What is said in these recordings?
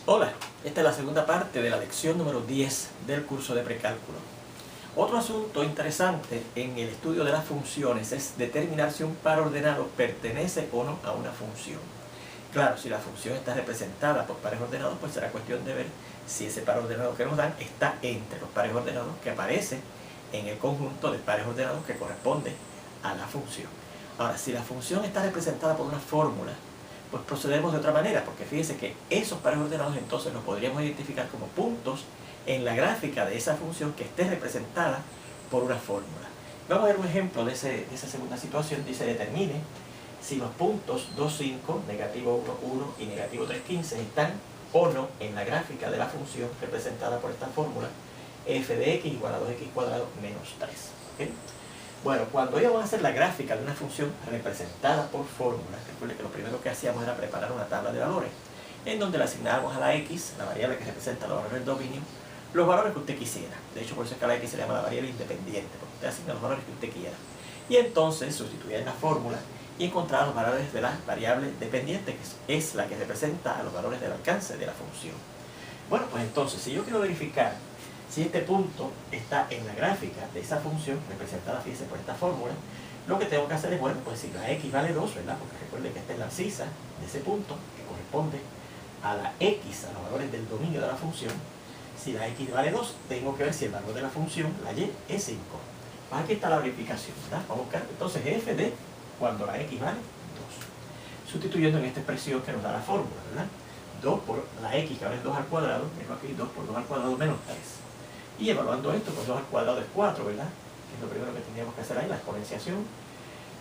Hola, esta es la segunda parte de la lección número 10 del curso de precálculo. Otro asunto interesante en el estudio de las funciones es determinar si un par ordenado pertenece o no a una función. Claro, si la función está representada por pares ordenados, pues será cuestión de ver si ese par ordenado que nos dan está entre los pares ordenados que aparecen en el conjunto de pares ordenados que corresponde a la función. Ahora, si la función está representada por una fórmula, pues procedemos de otra manera, porque fíjese que esos pares ordenados entonces los podríamos identificar como puntos en la gráfica de esa función que esté representada por una fórmula. Vamos a ver un ejemplo de esa segunda situación. Dice: determine si los puntos 2, 5, negativo 1, 1 y negativo 3, 15 están o no en la gráfica de la función representada por esta fórmula f de x igual a 2x cuadrado menos 3. ¿Okay? Bueno, cuando íbamos a hacer la gráfica de una función representada por fórmulas, recuerde que lo primero que hacíamos era preparar una tabla de valores, en donde le asignábamos a la x, la variable que representa los valores del dominio, los valores que usted quisiera. De hecho, por eso es que a la x se le llama la variable independiente, porque usted asigna los valores que usted quiera. Y entonces sustituía en la fórmula y encontraba los valores de la variable dependiente, que es la que representa a los valores del alcance de la función. Bueno, pues entonces, si yo quiero verificar si este punto está en la gráfica de esa función representada, fíjese, por esta fórmula, lo que tengo que hacer es, bueno, pues si la x vale 2, ¿verdad? Porque recuerde que esta es la abscisa de ese punto, que corresponde a la x, a los valores del dominio de la función. Si la x vale 2, tengo que ver si el valor de la función, la y, es 5. Pues aquí está la verificación, ¿verdad? Vamos a buscar entonces f de cuando la x vale 2. Sustituyendo en esta expresión que nos da la fórmula, ¿verdad? 2 por la x, que ahora es 2 al cuadrado, tengo aquí 2 por 2 al cuadrado menos 3. Y evaluando esto, pues 2 al cuadrado es 4, ¿verdad? Que es lo primero que tendríamos que hacer ahí, la exponenciación.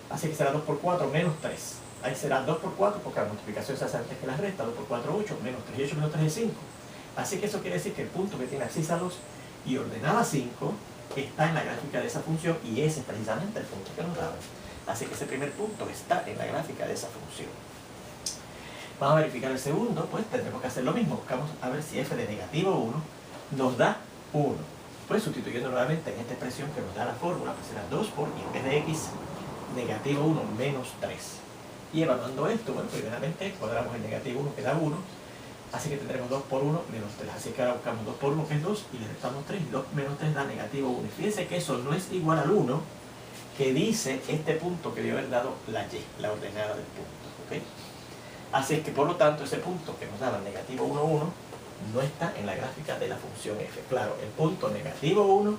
Así que será 2 por 4 menos 3. Ahí será 2 por 4, porque la multiplicación se hace antes que la resta. 2 por 4, 8, menos 3. Y 8 menos 3 es 5. Así que eso quiere decir que el punto que tiene abscisa 2 y ordenada 5 está en la gráfica de esa función, y ese es precisamente el punto que nos daba. Así que ese primer punto está en la gráfica de esa función. Vamos a verificar el segundo, pues tendremos que hacer lo mismo. Buscamos a ver si f de negativo 1 nos da 1. Pues sustituyendo nuevamente en esta expresión que nos da la fórmula, pues será 2 por, y en vez de x, negativo 1 menos 3. Y evaluando esto, bueno, primeramente cuadramos el negativo 1, que da 1. Así que tendremos 2 por 1 menos 3. Así que ahora buscamos 2 por 1, que es 2, y le restamos 3. Y 2 menos 3 da negativo 1. Y fíjense que eso no es igual al 1 que dice este punto que debe haber dado la y, la ordenada del punto. ¿Okay? Así es que por lo tanto ese punto que nos daba negativo 1, 1, no está en la gráfica de la función f. Claro, el punto negativo 1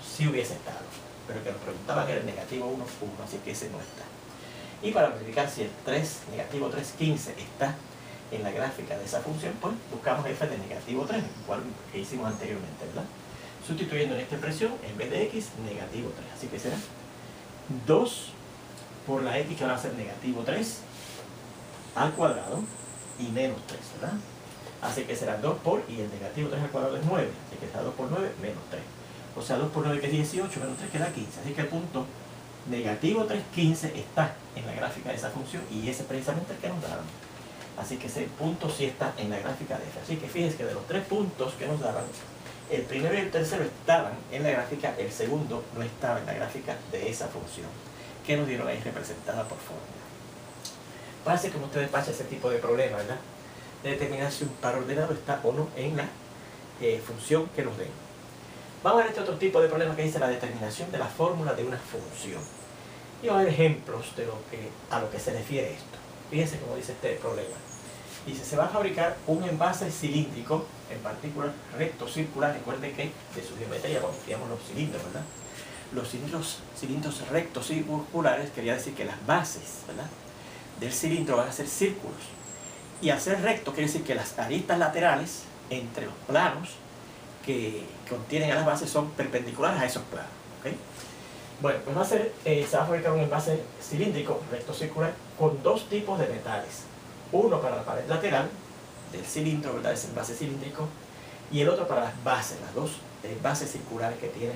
sí hubiese estado, pero el que nos preguntaban era el negativo 1, 1, así que ese no está. Y para verificar si el 3, negativo 3, 15 está en la gráfica de esa función, pues buscamos f de negativo 3, igual que hicimos anteriormente, ¿verdad? Sustituyendo en esta expresión, en vez de x, negativo 3. Así que será 2 por la x, que va a ser negativo 3 al cuadrado, y menos 3, ¿verdad? Así que será 2 por, y el negativo 3 al cuadrado es 9, así que será 2 por 9 menos 3. O sea, 2 por 9 que es 18, menos 3 que da 15. Así que el punto negativo 3, 15 está en la gráfica de esa función, y ese es precisamente el que nos daban. Así que ese punto sí está en la gráfica de f. Así que fíjense que de los 3 puntos que nos daban, el primero y el tercero estaban en la gráfica, el segundo no estaba en la gráfica de esa función, que nos dieron ahí representada por fórmula. Parece como ustedes pasan ese tipo de problema, ¿verdad? De determinar si un par ordenado está o no en la función que nos den. Vamos a ver este otro tipo de problema que dice la determinación de la fórmula de una función. Y vamos a ver ejemplos de a lo que se refiere esto. Fíjense cómo dice este problema. Dice: se va a fabricar un envase cilíndrico, en particular recto circular. Recuerden que de su geometría conocíamos los cilindros, ¿verdad? Los cilindros rectos circulares quería decir que las bases, ¿verdad?, del cilindro van a ser círculos. Y al ser recto quiere decir que las aristas laterales entre los planos que contienen a las bases son perpendiculares a esos planos. ¿Okay? Bueno, pues se va a fabricar un envase cilíndrico recto circular con dos tipos de metales. Uno para la pared lateral del cilindro, ¿verdad?, ese envase cilíndrico, y el otro para las bases, las dos bases circulares que tiene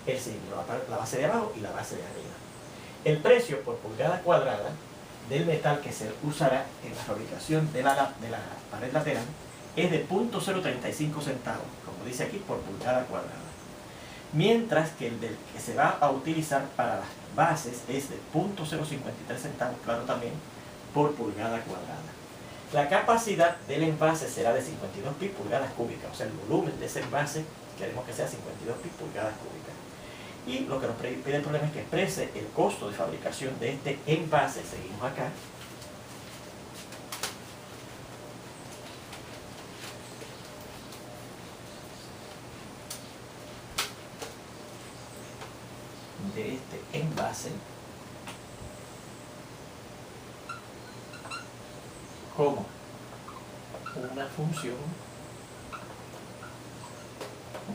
el cilindro, la base de abajo y la base de arriba. El precio por pulgada cuadrada del metal que se usará en la fabricación de la pared lateral es de 0.035 centavos, como dice aquí, por pulgada cuadrada. Mientras que el del que se va a utilizar para las bases es de 0.053 centavos, claro, también, por pulgada cuadrada. La capacidad del envase será de 52 pi pulgadas cúbicas, o sea, el volumen de ese envase queremos que sea 52 pi pulgadas cúbicas. Y lo que nos pide el problema es que exprese el costo de fabricación de este envase. Seguimos acá. De este envase como una función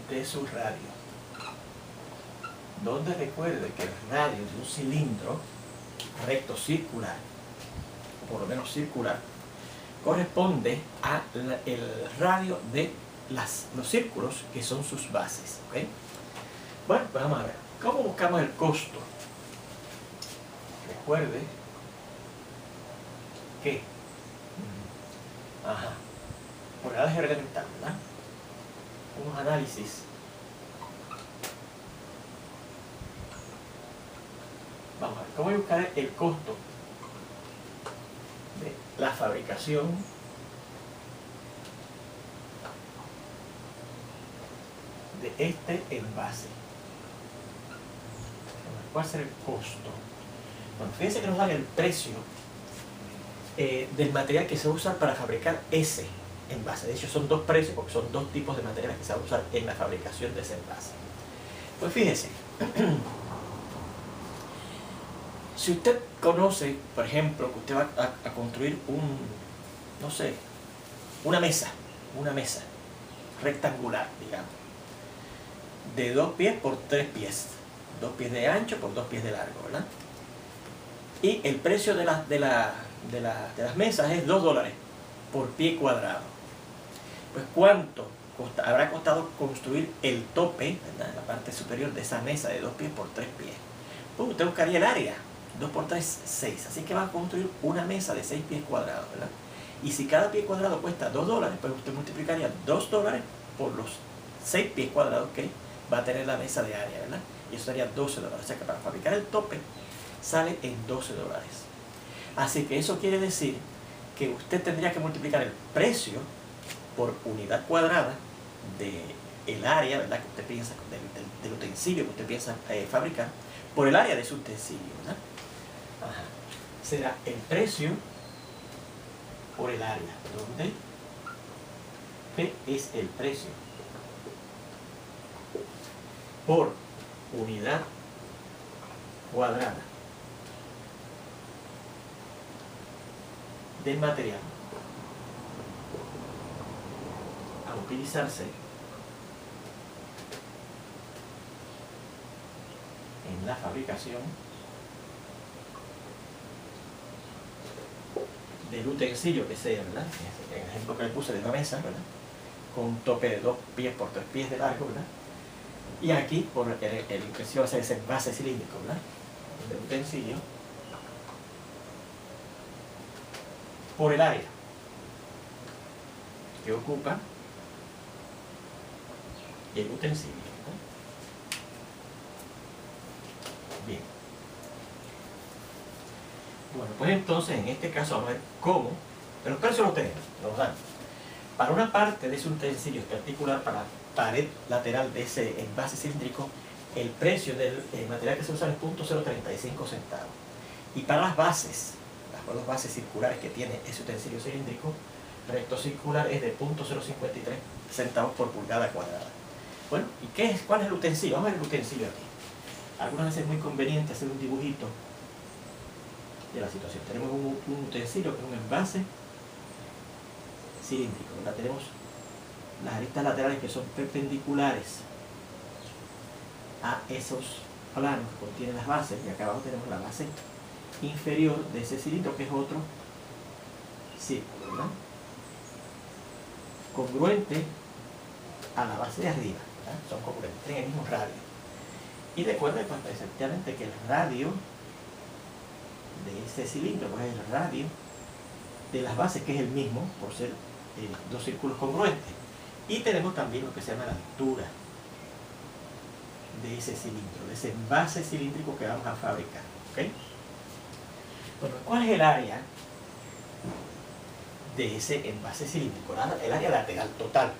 de su radio, donde recuerde que el radio de un cilindro recto circular, o por lo menos circular, corresponde al radio de los círculos que son sus bases. ¿Okay? Bueno, pues vamos a ver. ¿Cómo buscamos el costo? Recuerde que por álgebra elemental, ¿verdad? Unos análisis. Vamos a ver, ¿cómo voy a buscar el costo de la fabricación de este envase? ¿Cuál será el costo? Bueno, fíjense que nos dan el precio del material que se va a usar para fabricar ese envase. De hecho, son dos precios porque son dos tipos de materiales que se van a usar en la fabricación de ese envase. Pues fíjese, si usted conoce, por ejemplo, que usted va a construir no sé, una mesa rectangular, digamos, de 2 pies por 3 pies, 2 pies de ancho por 2 pies de largo, ¿verdad? Y el precio de las mesas es $2 por pie cuadrado. Pues ¿cuánto habrá costado construir el tope, ¿verdad?, la parte superior de esa mesa de 2 pies por 3 pies? Pues usted buscaría el área, 2 por 3, 6. Así que va a construir una mesa de 6 pies cuadrados, ¿verdad? Y si cada pie cuadrado cuesta $2, pues usted multiplicaría $2 por los 6 pies cuadrados que va a tener la mesa de área, ¿verdad? Y eso sería $12. O sea que para fabricar el tope sale en $12. Así que eso quiere decir que usted tendría que multiplicar el precio por unidad cuadrada del área, ¿verdad?, que usted piensa, del utensilio que usted piensa fabricar, por el área de su utensilio, ¿verdad? Ajá. Será el precio por el área, donde P es el precio por unidad cuadrada del material a utilizarse en la fabricación del utensilio que sea, ¿verdad? En el ejemplo que le puse de una mesa, ¿verdad?, con un tope de 2 pies por 3 pies de largo, ¿verdad? Y aquí, por el utensilio, va a ser ese envase cilíndrico, ¿verdad?, del utensilio, por el área que ocupa el utensilio, ¿no? Bien. Bueno, pues entonces en este caso vamos a ver cómo, pero los precios los tenemos, los dan. Para una parte de ese utensilio particular, para la pared lateral de ese envase cilíndrico, el precio del material que se usa es .035 centavos. Y para las bases, las dos bases circulares que tiene ese utensilio cilíndrico, recto circular, es de .053 centavos por pulgada cuadrada. Bueno, ¿y cuál es el utensilio? Vamos a ver el utensilio aquí. Algunas veces es muy conveniente hacer un dibujito de la situación. Tenemos un utensilio que es un envase cilíndrico, ¿verdad? Tenemos las aristas laterales que son perpendiculares a esos planos que contienen las bases, y acá abajo tenemos la base inferior de ese cilindro, que es otro círculo, ¿verdad?, congruente a la base de arriba, ¿verdad? Son congruentes, tienen el mismo radio. Y recuerden, pues, efectivamente, que el radio de ese cilindro, pues, es el radio de las bases, que es el mismo, por ser dos círculos congruentes. Y tenemos también lo que se llama la altura de ese cilindro, de ese envase cilíndrico que vamos a fabricar, ¿ok? Bueno, ¿cuál es el área de ese envase cilíndrico, el área lateral total.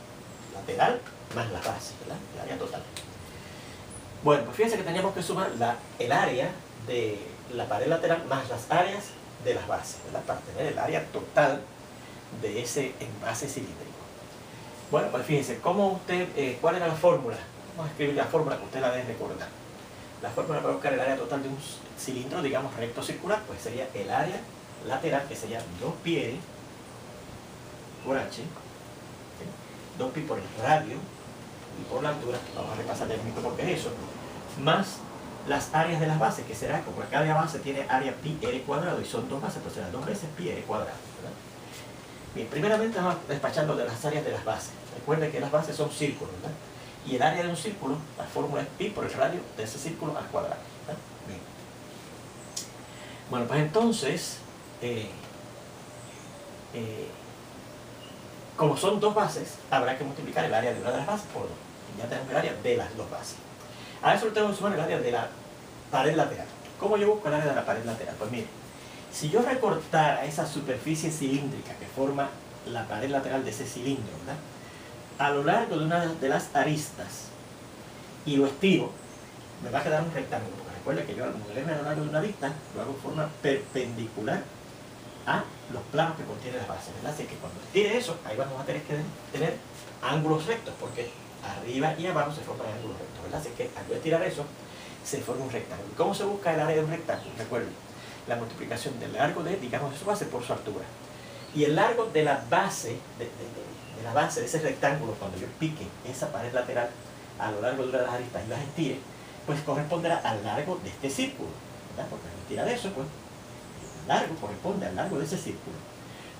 Lateral más la base, ¿verdad? El área total. Bueno, pues fíjense que teníamos que sumar el área de la pared lateral más las áreas de las bases, ¿verdad? Para tener el área total de ese envase cilíndrico. Bueno, pues fíjense, ¿cuál era la fórmula? Vamos a escribir la fórmula que usted la debe recordar. La fórmula para buscar el área total de un cilindro, digamos recto circular, pues sería el área lateral, que sería 2πr por h, ¿sí? 2pi por el radio y por la altura, vamos a repasar el mismo porque es eso, más las áreas de las bases, que será, como cada base tiene área pi r cuadrado y son dos bases, pues será 2 veces pi r cuadrado, ¿verdad? Bien, primeramente vamos despachando de las áreas de las bases. Recuerden que las bases son círculos, ¿verdad? Y el área de un círculo, la fórmula es pi por el radio de ese círculo al cuadrado, ¿verdad? Bien. Bueno, pues entonces, como son dos bases, habrá que multiplicar el área de una de las bases por 2. Y ya tenemos el área de las dos bases. A eso le tengo que sumar el área de la pared lateral. ¿Cómo yo busco el área de la pared lateral? Pues mire, si yo recortara esa superficie cilíndrica que forma la pared lateral de ese cilindro, ¿verdad?, a lo largo de una de las aristas y lo estiro, me va a quedar un rectángulo. Porque recuerda que yo al moverme a lo largo de una arista lo hago de forma perpendicular a los planos que contienen las bases, ¿verdad? Así que cuando estire eso, ahí vamos a tener que tener ángulos rectos, porque arriba y abajo se forman ángulos rectos, ¿verdad? Así que al yo estirar eso, se forma un rectángulo. ¿Cómo se busca el área de un rectángulo? Recuerden, la multiplicación del largo de, digamos, de su base por su altura. Y el largo de la base, de la base de ese rectángulo, cuando yo pique esa pared lateral a lo largo de una de las aristas y las estire, pues corresponderá al largo de este círculo, ¿verdad? Porque al estirar eso, pues, el largo corresponde al largo de ese círculo.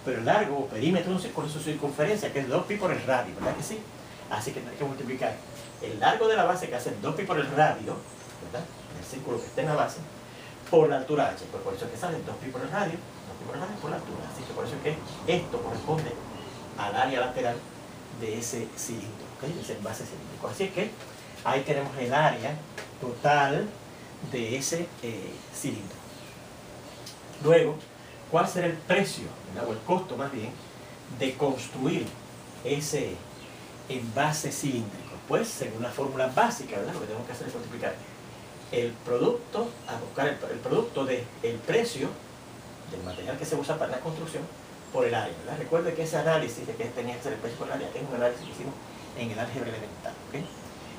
Pero el largo o perímetro de un círculo es su circunferencia, que es 2pi por el radio, ¿verdad que sí? Así que tenemos que multiplicar el largo de la base, que hace 2pi por el radio, ¿verdad?, del círculo que está en la base, por la altura h. Pues por eso es que sale 2pi por el radio, 2pi por el radio por la altura. Así que por eso es que esto corresponde al área lateral de ese cilindro, ¿okay?, de ese envase cilíndrico. Así es que ahí tenemos el área total de ese cilindro. Luego, ¿cuál será el precio, ¿verdad?, o el costo más bien, de construir ese envase cilíndrico? Pues según la fórmula básica, ¿verdad?, lo que tenemos que hacer es multiplicar el producto, a buscar el producto del precio del material que se usa para la construcción por el área, ¿verdad? Recuerde que ese análisis de que tenía que ser el precio por el área es un análisis que hicimos en el álgebra elemental, ¿ok?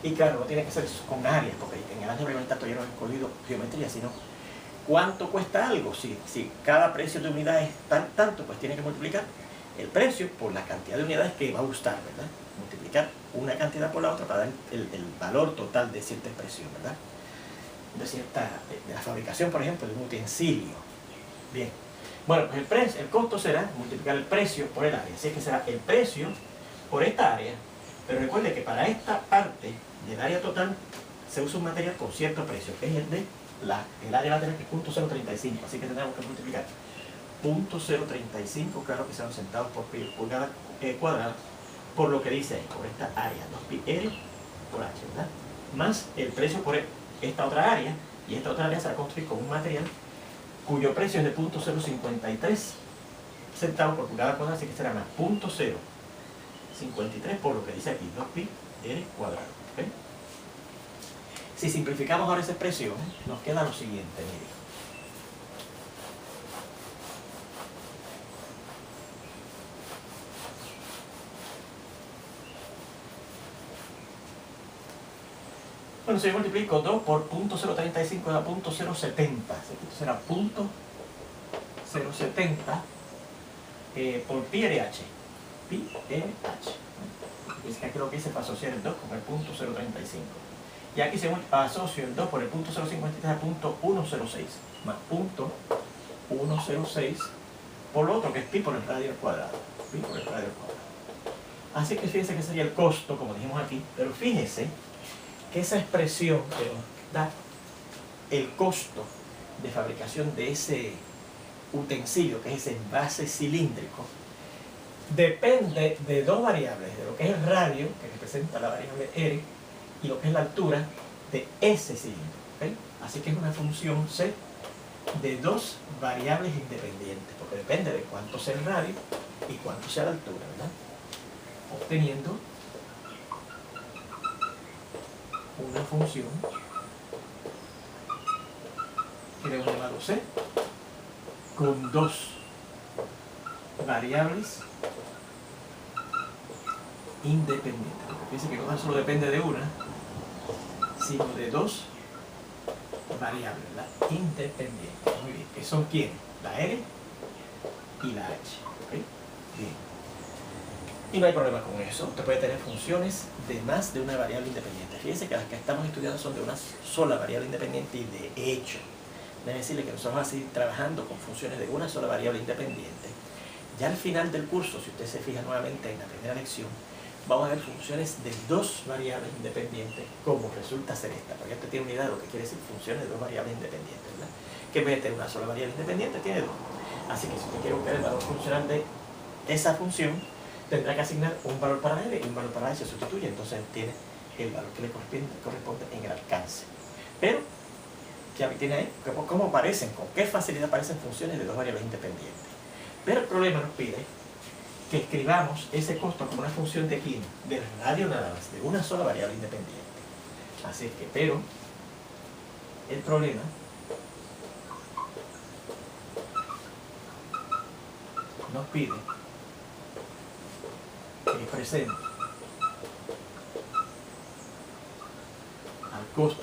Y claro, no tiene que ser con áreas, porque en el álgebra elemental todavía no hemos escogido geometría, sino cuánto cuesta algo. Si cada precio de unidad es tanto, pues tiene que multiplicar el precio por la cantidad de unidades que va a gustar, ¿verdad? Multiplicar una cantidad por la otra para dar el valor total de cierta expresión, ¿verdad? De la fabricación, por ejemplo, de un utensilio. Bien. Bueno, pues el costo será multiplicar el precio por el área. Así que será el precio por esta área. Pero recuerde que para esta parte del área total se usa un material con cierto precio, que es el área lateral, que es 0.035. Así que tenemos que multiplicar 0.035, claro que sean centavos por pulgada cuadrada, por lo que dice ahí, por esta área, 2πr por h, ¿verdad? Más el precio por esta otra área, y esta otra área se va a construir con un material cuyo precio es de 0.053 centavos por pulgada cuadrada, así que será más 0.053 por lo que dice aquí, 2πr cuadrado. ¿Okay? Si simplificamos ahora esa expresión, nos queda lo siguiente, mire. Bueno, si yo multiplico 2 por 0.035 da 0.070. Esto será 0.070 por pi RH. Pi RH. Es que aquí lo que hice fue asociar el 2 con el 0.035. Y aquí se asocio el 2 por el 0.053 a 0.106. Más 0.106 por lo otro, que es pi por el radio al cuadrado. Pi por el radio al cuadrado. Así que fíjense que sería el costo, como dijimos aquí. Pero fíjese que esa expresión que nos da el costo de fabricación de ese utensilio, que es ese envase cilíndrico, depende de dos variables, de lo que es el radio, que representa la variable R, y lo que es la altura de ese cilindro. ¿Okay? Así que es una función C de dos variables independientes, porque depende de cuánto sea el radio y cuánto sea la altura, ¿verdad? Obteniendo una función que le hemos llamado C con dos variables independientes. Fíjense que no tan solo depende de una, sino de dos variables, ¿verdad? Independientes. Muy bien. ¿Que son quiénes? La R y la H. ¿Okay? Bien. Y no hay problema con eso. Usted puede tener funciones de más de una variable independiente. Fíjense que las que estamos estudiando son de una sola variable independiente y de hecho, debe decirle que nosotros vamos a seguir trabajando con funciones de una sola variable independiente. Ya al final del curso, si usted se fija nuevamente en la primera lección, vamos a ver funciones de dos variables independientes, como resulta ser esta. Porque usted tiene una idea de lo que quiere decir funciones de dos variables independientes, ¿verdad? Que en vez de tener una sola variable independiente, tiene dos. Así que si usted quiere buscar el valor funcional de esa función, tendrá que asignar un valor para L y un valor para H, se sustituye, entonces tiene el valor que le corresponde en el alcance. Pero, ya tiene ahí, ¿cómo aparecen? ¿Con qué facilidad aparecen funciones de dos variables independientes? Pero el problema nos pide que escribamos ese costo como una función de quién, del radio nada más, de una sola variable independiente. Así es que, pero, el problema nos pide que expresemos al costo,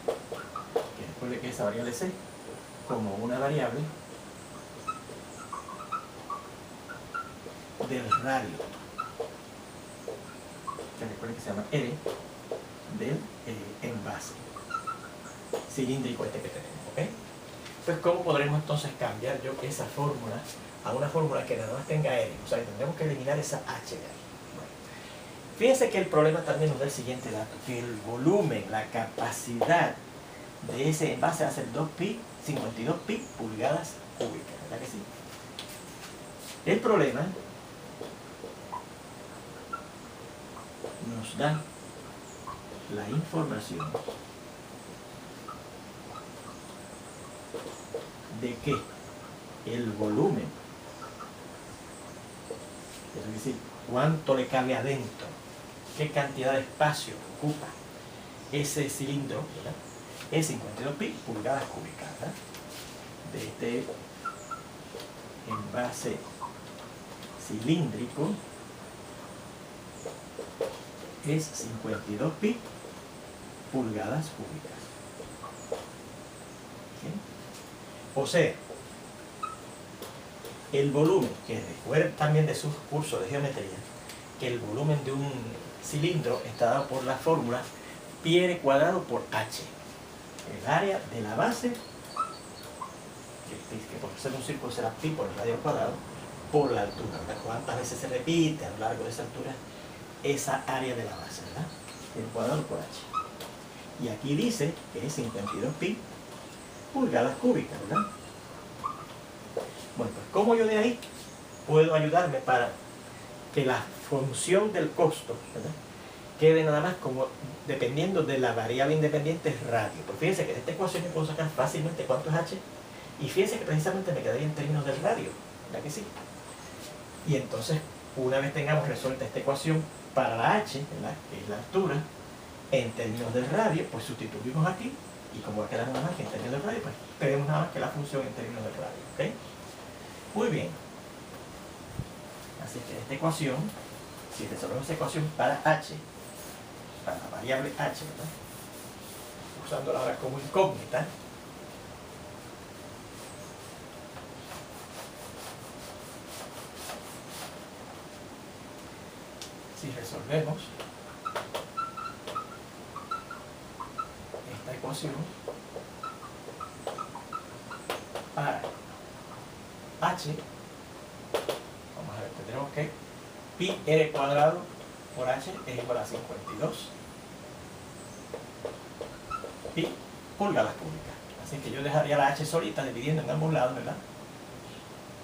que recuerde que esa variable C, como una variable del radio, que recuerde que se llama R, del envase cilíndrico este que tenemos, ¿ok? Pues ¿cómo podremos entonces cambiar yo esa fórmula a una fórmula que nada más tenga R? O sea, que tendremos que eliminar esa H de ahí. Bueno, fíjense que el problema también nos da el siguiente dato, que el volumen, la capacidad de ese envase va a ser 52 pi pulgadas cúbicas, ¿verdad que sí? El problema nos da la información de que el volumen, es decir, cuánto le cabe adentro, qué cantidad de espacio ocupa ese cilindro, ¿verdad? Es 52 pi pulgadas cúbicas, ¿verdad? De este envase cilíndrico es 52 pi pulgadas cúbicas. ¿Sí? O sea, el volumen, que recuerden también de sus cursos de geometría, que el volumen de un cilindro está dado por la fórmula pi r cuadrado por h. El área de la base, que por ser un círculo será pi por el radio cuadrado, por la altura. ¿Cuántas veces se repite a lo largo de esa altura esa área de la base, ¿verdad? El cuadrado por h. Y aquí dice que es 52 pi pulgadas cúbicas, ¿verdad? Bueno, pues ¿cómo yo de ahí puedo ayudarme para que la función del costo, ¿verdad?, quede nada más como dependiendo de la variable independiente radio? Pues fíjense que de esta ecuación yo puedo sacar fácilmente cuánto es h, y fíjense que precisamente me quedaría en términos del radio, ¿verdad que sí? Y entonces, una vez tengamos resuelta esta ecuación para la h, ¿verdad?, que es la altura, en términos del radio, pues sustituimos aquí, y como va a quedar nada más que en términos del radio, pues tenemos nada más que la función en términos del radio, ¿ok? Muy bien. Así que esta ecuación, si resolvemos esa ecuación para h, para la variable h, ¿verdad?, usándola ahora como incógnita, si resolvemos esta ecuación para h, vamos a ver, tendremos que pi r cuadrado por h es igual a 52 pi pulgadas cúbicas. Así que yo dejaría la h solita dividiendo en ambos lados, ¿verdad?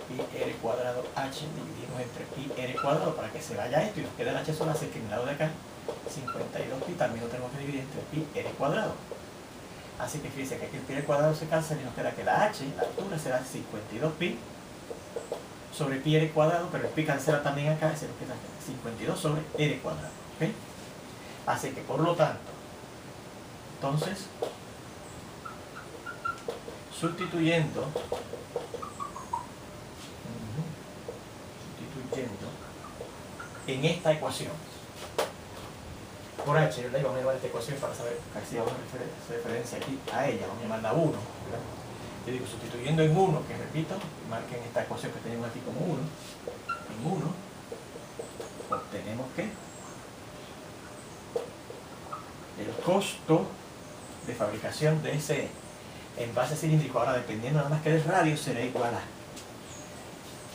Pi r cuadrado h dividimos entre pi r cuadrado para que se vaya esto y nos quede la h sola, así que en el lado de acá 52 pi también lo tenemos que dividir entre pi r cuadrado. Así que fíjense que aquí el pi r cuadrado se cansa y nos queda que la h, la altura, será 52 pi sobre pi r cuadrado, pero el pi cancela también acá, se nos queda 52 sobre r cuadrado. ¿Okay? Así que por lo tanto, entonces, sustituyendo en esta ecuación por h, ¿verdad? Y vamos a llamar esta ecuación para saber, así vamos a hacer referencia aquí a ella, vamos a llamarla 1, ¿verdad? Yo digo, sustituyendo en 1, que repito, marquen esta ecuación que tenemos aquí como 1, en 1 obtenemos que el costo de fabricación de ese envase cilíndrico, ahora dependiendo nada más que del radio, será igual a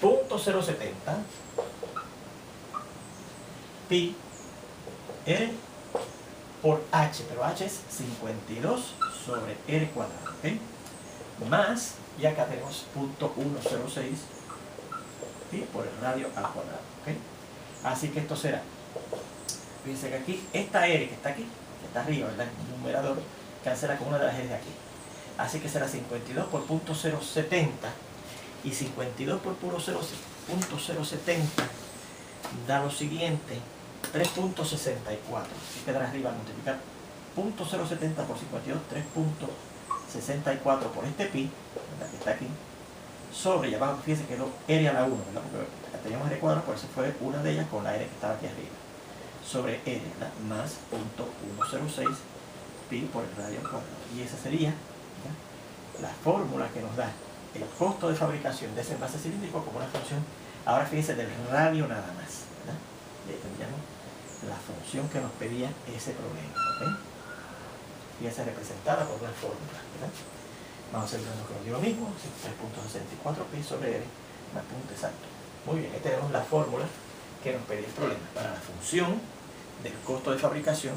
0.070 pi r por h, pero h es 52 sobre r cuadrado, ¿ok? Más, y acá tenemos 0.106 pi por el radio al cuadrado, ¿ok? Así que esto será, fíjense que aquí, esta r que está aquí, que está arriba, ¿verdad? El numerador cancela con una de las r de aquí. Así que será 52 por 0.070, y 52 por 0.070 da lo siguiente, 3.64. Así quedará arriba al multiplicar 0.070 por 52, 3.64 por este pi, ¿verdad? Que está aquí, sobre, ya abajo, fíjense que quedó r a la 1, ¿verdad? Porque teníamos r cuadrado, por eso fue una de ellas con la r que estaba aquí arriba, sobre r, ¿verdad? Más 0.106 pi por el radio al cuadrado. Y esa sería, ¿verdad?, la fórmula que nos da el costo de fabricación de ese envase cilíndrico como una función, ahora fíjense, del radio nada más, ¿verdad? Y ahí tendríamos la función que nos pedía ese problema, ¿ok? Fíjense, representada por una fórmula, ¿verdad? Vamos a hacer lo que nos dio lo mismo, 3.64 pi sobre r más punto exacto. Muy bien, ahí tenemos la fórmula que nos pedía el problema para la función del costo de fabricación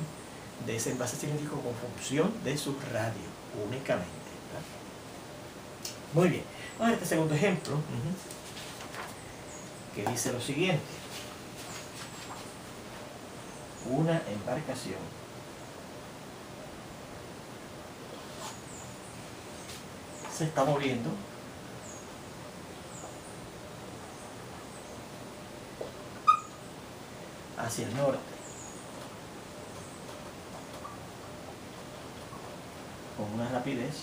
de ese envase cilíndrico con función de su radio únicamente, ¿verdad? Muy bien, vamos a ver este segundo ejemplo, que dice lo siguiente. Una embarcación se está moviendo hacia el norte con una rapidez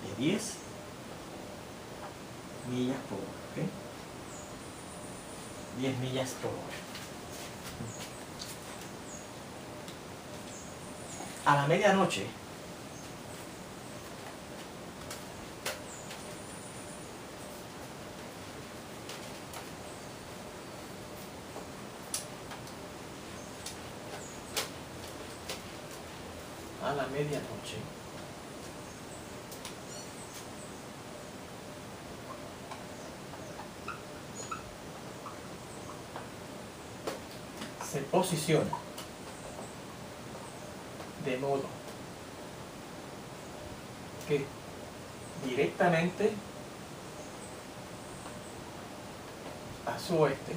de 10 millas por hora, ¿ok? 10 millas por hora. A la medianoche, se posiciona de modo que directamente a su oeste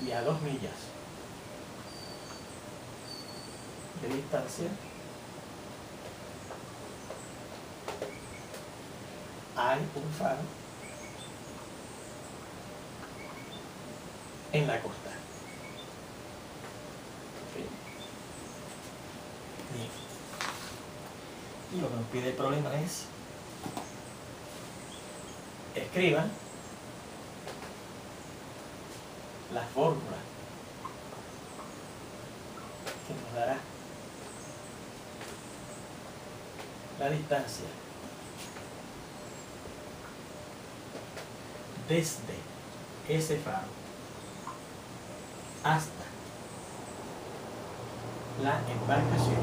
y a 2 millas de distancia hay un faro en la costa. ¿Okay? Bien. Y lo que nos pide el problema es escriban la fórmula que nos dará la distancia desde ese faro hasta la embarcación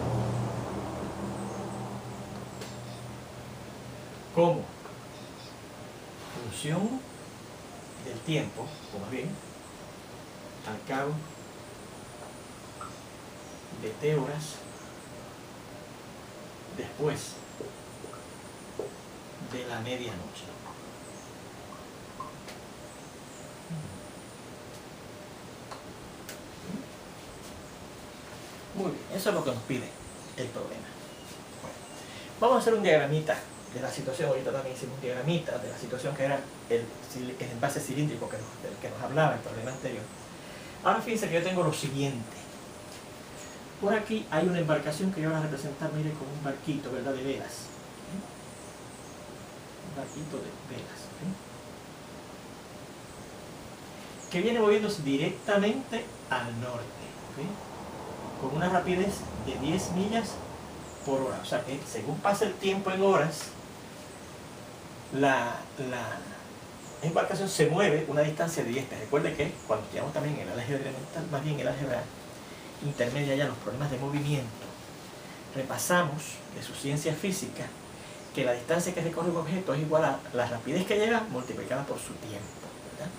como función del tiempo, o más bien al cabo de t horas después de la medianoche. Muy bien, eso es lo que nos pide el problema. Vamos a hacer un diagramita de la situación. Ahorita también hicimos un diagramita de la situación que era el envase cilíndrico del que nos hablaba el problema anterior. Ahora fíjense que yo tengo lo siguiente. Por aquí hay una embarcación que yo voy a representar, mire, con un barquito, ¿verdad?, de velas. Un barquito de velas. Que viene moviéndose directamente al norte, con una rapidez de 10 millas por hora. O sea que según pasa el tiempo en horas, la embarcación se mueve una distancia de 10 pies. Recuerde que cuando estudiamos también el álgebra elemental, más bien el álgebra intermedia, ya los problemas de movimiento, repasamos de su ciencia física que la distancia que recorre un objeto es igual a la rapidez que llega multiplicada por su tiempo, ¿verdad?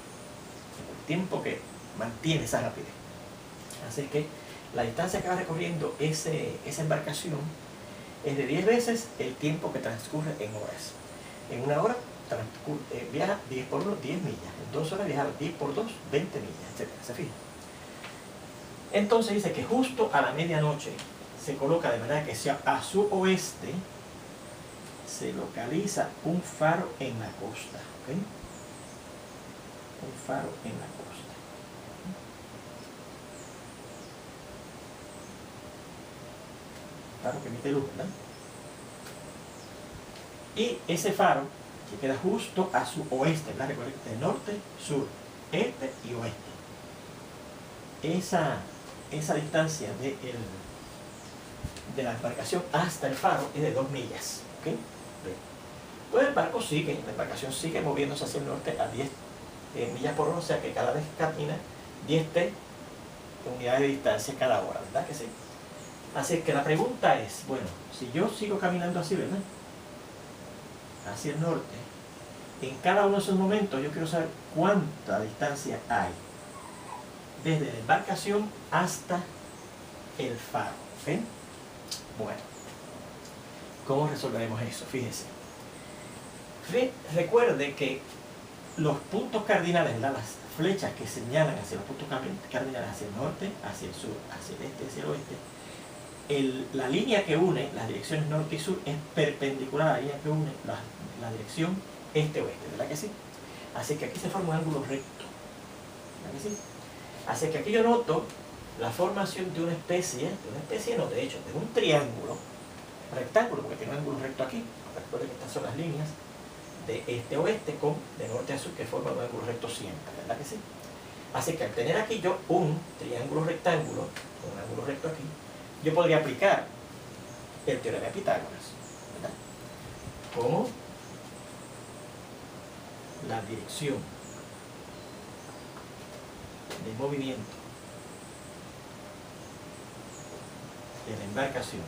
El tiempo que mantiene esa rapidez. Así que la distancia que va recorriendo esa embarcación es de 10 veces el tiempo que transcurre en horas. En una hora viaja 10 por 1, 10 millas. En 2 horas viaja 10 por 2, 20 millas, etc. ¿Se fijan? Entonces dice que justo a la medianoche se coloca de manera que sea a su oeste, se localiza un faro en la costa. ¿Okay? Un faro en la costa. Faro que emite luz, ¿verdad? Y ese faro que queda justo a su oeste, ¿verdad? Recuerden que es norte, sur, este y oeste. Esa distancia de la embarcación hasta el faro es de 2 millas. ¿Okay? Pues la embarcación sigue moviéndose hacia el norte a 10 millas por hora, o sea que cada vez camina 10 t unidades de distancia cada hora, ¿verdad que sí? Así que la pregunta es, bueno, si yo sigo caminando así, ¿verdad?, hacia el norte, en cada uno de esos momentos yo quiero saber cuánta distancia hay desde la embarcación hasta el faro. ¿Okay? Bueno, ¿cómo resolveremos eso? Fíjense. Recuerde que los puntos cardinales, ¿verdad?, las flechas que señalan hacia los puntos cardinales, hacia el norte, hacia el sur, hacia el este, hacia el oeste, la línea que une las direcciones norte y sur es perpendicular a la línea que une la dirección este-oeste, ¿verdad que sí? Así que aquí se forma un ángulo recto, ¿verdad que sí? Así que aquí yo noto la formación de una especie no, de hecho, de un triángulo rectángulo, porque tiene un ángulo recto aquí. Recuerden que estas son las líneas de este-oeste con de norte a sur que forman un ángulo recto siempre, ¿verdad que sí? Así que al tener aquí yo un triángulo rectángulo, con un ángulo recto aquí, yo podría aplicar el teorema de Pitágoras, ¿verdad? Como la dirección de movimiento de la embarcación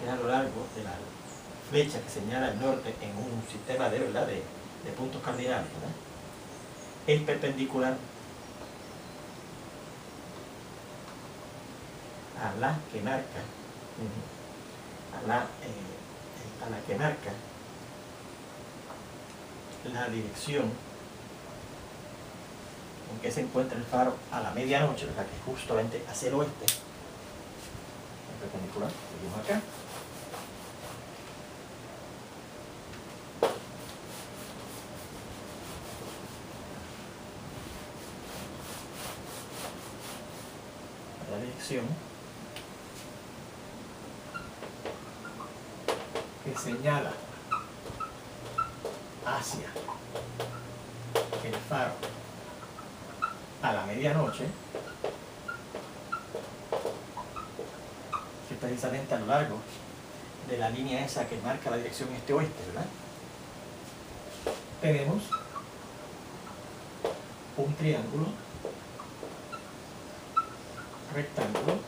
que a lo largo de la flecha que señala el norte en un sistema de puntos cardinales, ¿verdad?, es perpendicular a la que marca la dirección en que se encuentra el faro a la medianoche, ¿verdad?, que es justamente hacia el oeste. Es perpendicular, seguimos acá. La dirección que señala hacia el faro a la medianoche, que precisamente a lo largo de la línea esa que marca la dirección este-oeste, ¿verdad?, tenemos un triángulo rectángulo